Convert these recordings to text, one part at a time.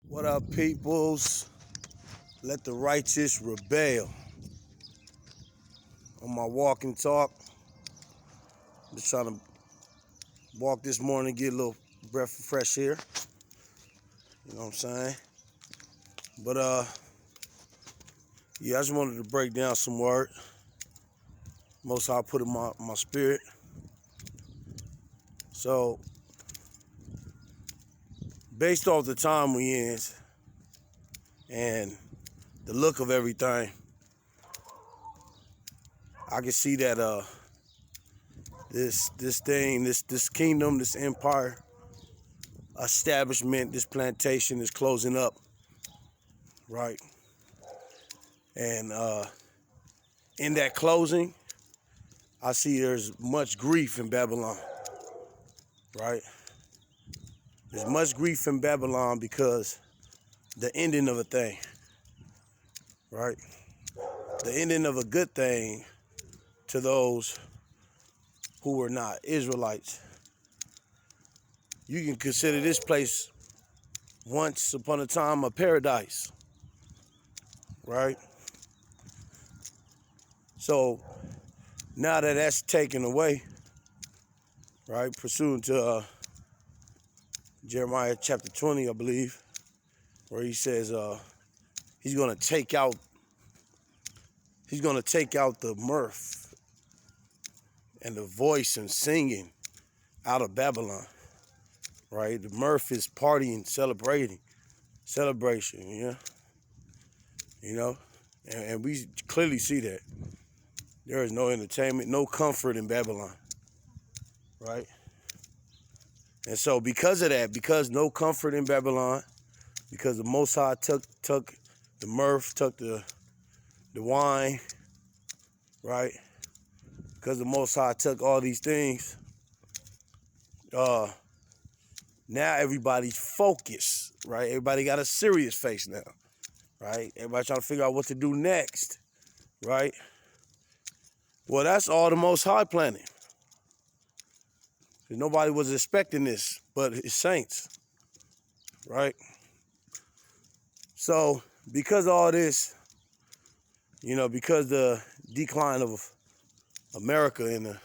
What up, peoples? Let the righteous rebel. On my walk and talk, just trying to walk this morning, get a little breath of fresh air. You know what I'm saying? But yeah, I just wanted to break down some word. Most High put in my spirit. So, based off the time we in and the look of everything, I can see that this kingdom, this empire, establishment, this plantation is closing up, right? And in that closing, I see there's much grief in Babylon, right? There's much grief in Babylon because the ending of a thing, right? The ending of a good thing to those who were not Israelites. You can consider this place once upon a time a paradise, right? So now that that's taken away, right, pursuant to Jeremiah chapter 20, I believe, where he says he's gonna take out the mirth and the voice and singing out of Babylon, right? The mirth is partying, celebration, yeah, you know, and we clearly see that there is no entertainment, no comfort in Babylon, right? And so because of that, because no comfort in Babylon, because the Most High took the mirth, took the wine, right? Because the Most High took all these things, now everybody's focused, right? Everybody got a serious face now, right? Everybody trying to figure out what to do next, right? Well, that's all the Most High planning. Nobody was expecting this but his saints, right? So because of all this, you know, because the decline of America and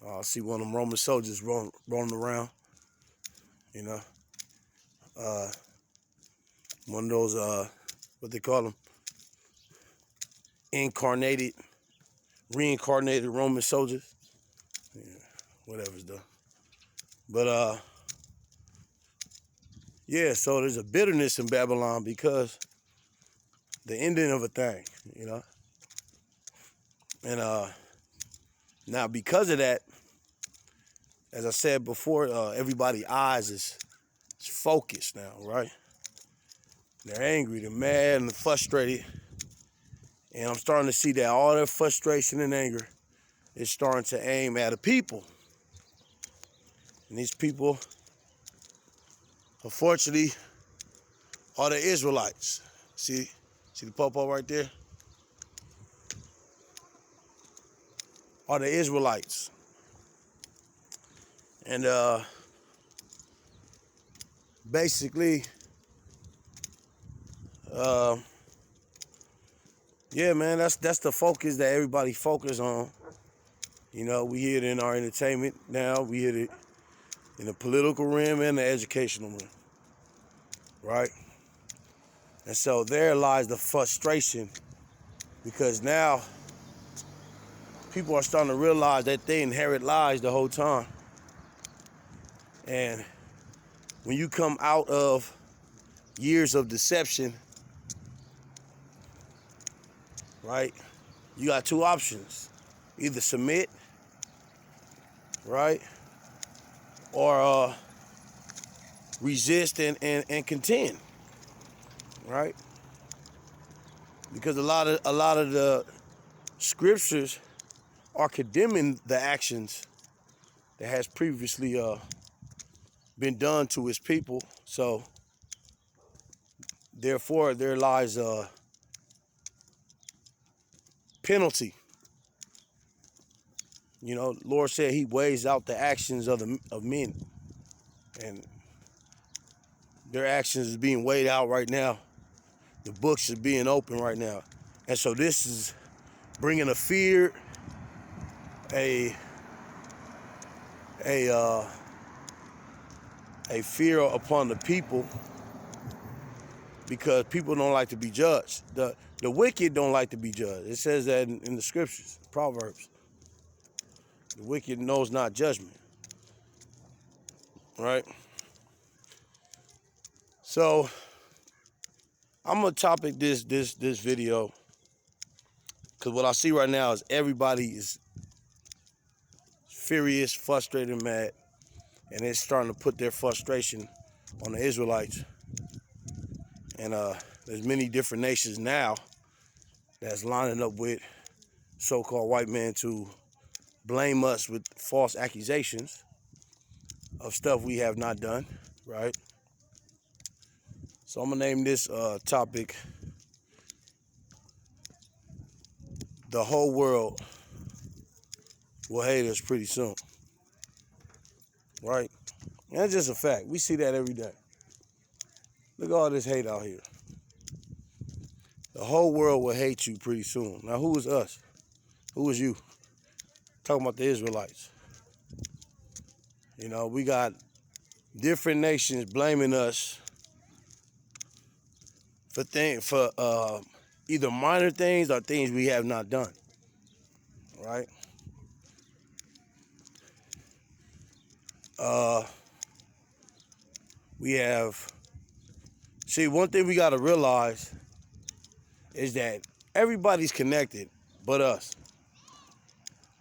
I see one of them Roman soldiers rolling around, you know, one of those, what they call them, reincarnated Roman soldiers. Yeah, whatever's done. But yeah, so there's a bitterness in Babylon because the ending of a thing, you know. And now because of that, as I said before, everybody's eyes is focused now, right? They're angry, they're mad, and they're frustrated. And I'm starting to see that all their frustration and anger is starting to aim at the people. And these people, unfortunately, are the Israelites. See the popo right there? Are the Israelites. And basically, yeah, man, that's the focus that everybody focus on. You know, we hear it in our entertainment now. We hear it in the political realm and the educational realm, right? And so there lies the frustration because now people are starting to realize that they inherit lies the whole time. And when you come out of years of deception, right, you got two options. Either submit, right, or resist and contend, right? Because a lot of the scriptures are condemning the actions that has previously been done to his people. So therefore there lies a penalty. You know, Lord said he weighs out the actions of men. And Their actions is being weighed out right now. The books is being opened right now. And so this is bringing a fear, a fear upon the people, because people don't like to be judged. The wicked don't like to be judged. It says that in the scriptures, Proverbs. The wicked knows not judgment. Right? So I'm gonna topic this video, because what I see right now is everybody is furious, frustrated, mad, and it's starting to put their frustration on the Israelites. And there's many different nations now that's lining up with so-called white men to blame us with false accusations of stuff we have not done, right? So I'm gonna name this topic, "The whole world will hate us pretty soon," right? And that's just a fact. We see that every day. Look at all this hate out here. The whole world will hate you pretty soon. Now, who is us? Who is you? Talking about the Israelites. You know, we got different nations blaming us for either minor things or things we have not done, right? We have, see, one thing we got to realize is that everybody's connected but us.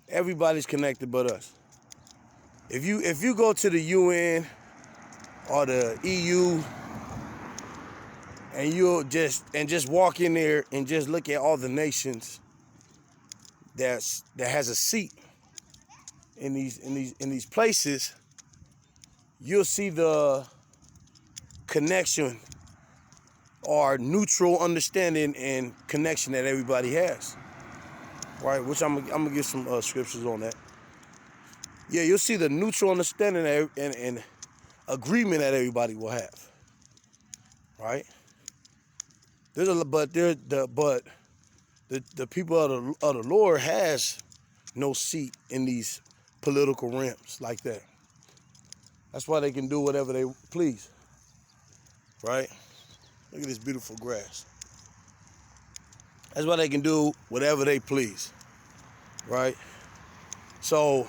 Everybody's connected but us. If you go to the UN or the EU and you'll just walk in there and just look at all the nations that has a seat in these places, you'll see the connection or neutral understanding and connection that everybody has, right? Which I'm gonna give some scriptures on that. Yeah, you'll see the neutral understanding and agreement that everybody will have, right? But the people of the Lord has no seat in these political realms like that. That's why they can do whatever they please, right? Look at this beautiful grass. That's why they can do whatever they please, right? So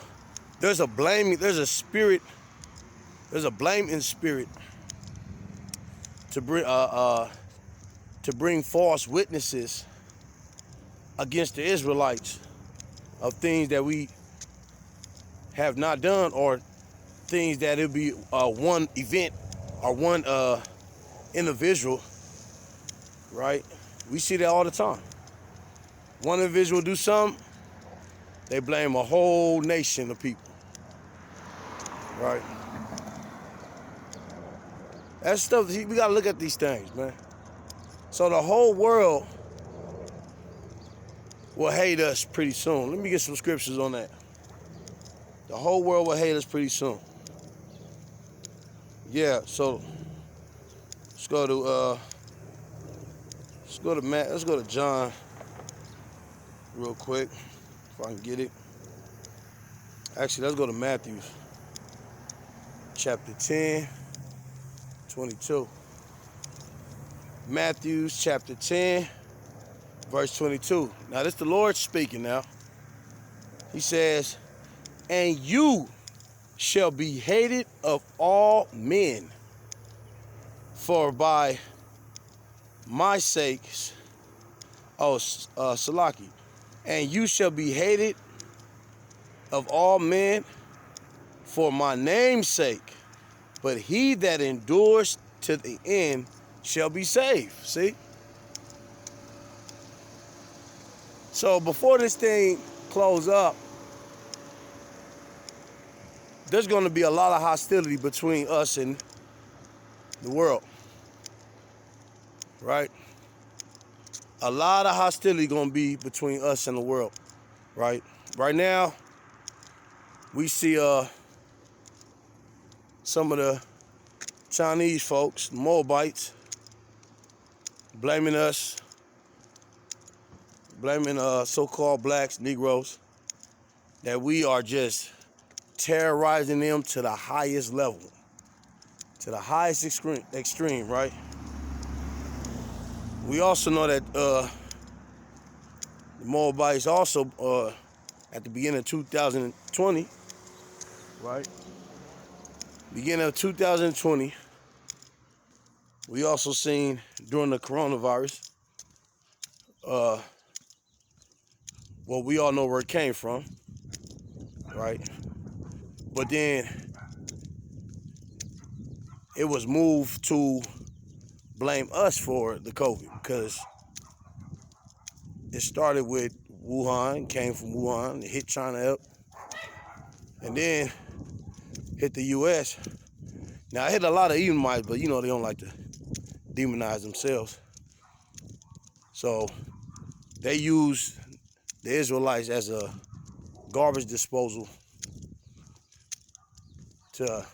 there's a blaming spirit to bring false witnesses against the Israelites of things that we have not done, or things that it'll be one event or one individual, right? We see that all the time. One individual do something, they blame a whole nation of people, right? That stuff, we gotta look at these things, man. So the whole world will hate us pretty soon. Let me get some scriptures on that. The whole world will hate us pretty soon. Yeah, so let's go to John real quick, if I can get it. Actually, let's go to Matthew chapter 10, 22. Matthew chapter 10, verse 22. Now, this is the Lord speaking now. He says, "And you shall be hated of all men, for by my sakes," Salaki, "and you shall be hated of all men for my name's sake, but he that endures to the end shall be saved." See? So before this thing close up, there's going to be a lot of hostility between us and the world, right? A lot of hostility going to be between us and the world, right? Right now, we see some of the Chinese folks, Moabites, blaming us, blaming so-called blacks, Negroes, that we are just terrorizing them to the highest level, to the highest extreme, right? We also know that the Moabites also, at the beginning of 2020, right? Beginning of 2020, we also seen during the coronavirus, well, we all know where it came from, right? But then it was moved to blame us for the COVID because it started with Wuhan, came from Wuhan, it hit China up, and then hit the U.S. Now, it hit a lot of Edomites, but you know they don't like to demonize themselves. So they used the Israelites as a garbage disposal to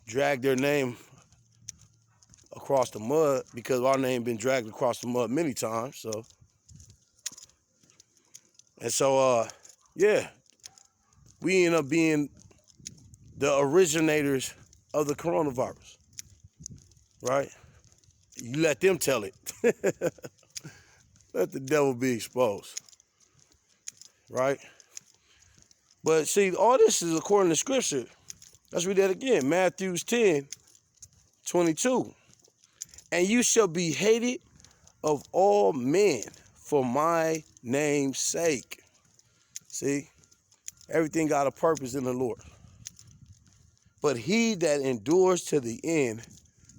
drag their name across the mud because our name been dragged across the mud many times. So yeah, we end up being the originators of the coronavirus, right? You let them tell it. Let the devil be exposed, right? But see, all this is according to scripture. Let's read that again. Matthew 10:22. And you shall be hated of all men for my name's sake. See, everything got a purpose in the Lord. But he that endures to the end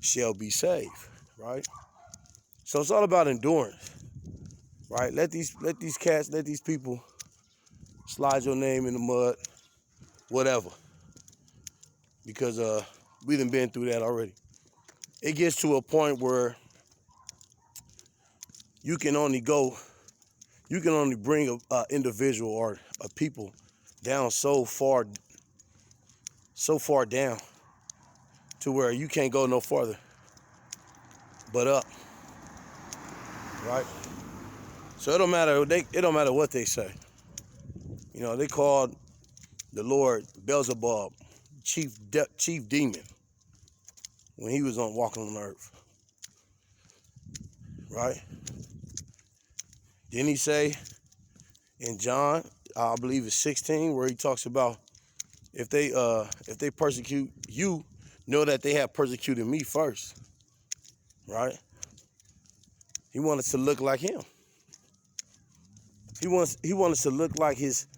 shall be saved, right? So it's all about endurance, right? Let these people slide your name in the mud, whatever, because we done been through that already. It gets to a point where you can only bring a individual or a people down so far down to where you can't go no farther but up, right? So it don't matter what they say. You know, they called the Lord Beelzebub, chief demon, when he was walking on earth, right? Didn't he say in John, I believe it's 16, where he talks about if they persecute you, know that they have persecuted me first, right? He wanted to look like him. He wants to look like his